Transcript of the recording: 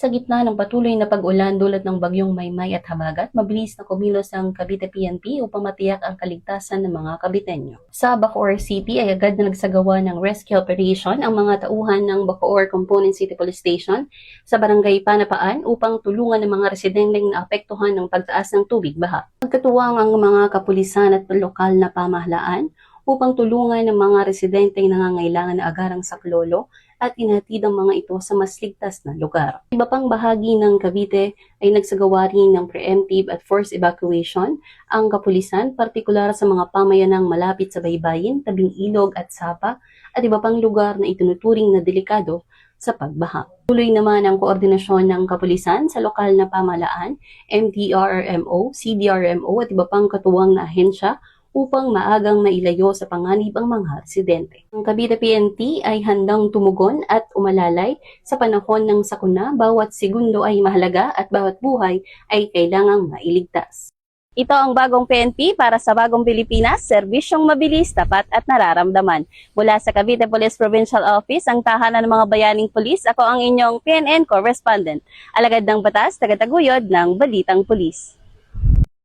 Sa gitna ng patuloy na pag-ulan dulot ng bagyong Maymay at Habagat, mabilis na kumilos ang Cavite PNP upang matiyak ang kaligtasan ng mga Caviteño. Sa Bacoor City ay agad na nagsagawa ng rescue operation ang mga tauhan ng Bacoor Component City Police Station sa Barangay Panapaan upang tulungan ang mga residenteng naapektuhan ng pagtaas ng tubig baha. Nagkatuwang ang mga kapulisan at lokal na pamahalaan upang tulungan ang mga residenteng nangangailangan na agarang saklolo at inatid ang mga ito sa mas ligtas na lugar. Iba pang bahagi ng Cavite ay nagsagawa rin ng preemptive at forced evacuation ang kapulisan, partikular sa mga pamayanang malapit sa baybayin, tabing ilog at sapa at iba pang lugar na itinuturing na delikado sa pagbaha. Tuloy naman ang koordinasyon ng kapulisan sa lokal na pamahalaan, MTRRMO, CDRMO at iba pang katuwang na ahensya upang maagang mailayo sa panganib ang mga residente. Ang Cavite PNP ay handang tumugon at umalalay sa panahon ng sakuna. Bawat segundo ay mahalaga at bawat buhay ay kailangang mailigtas. Ito ang bagong PNP para sa bagong Pilipinas, serbisyong mabilis, tapat at nararamdaman. Mula sa Cavite Police Provincial Office, ang tahanan ng mga bayaning pulis, ako ang inyong PNN correspondent. Alagad ng batas, tagataguyod ng Balitang Pulis.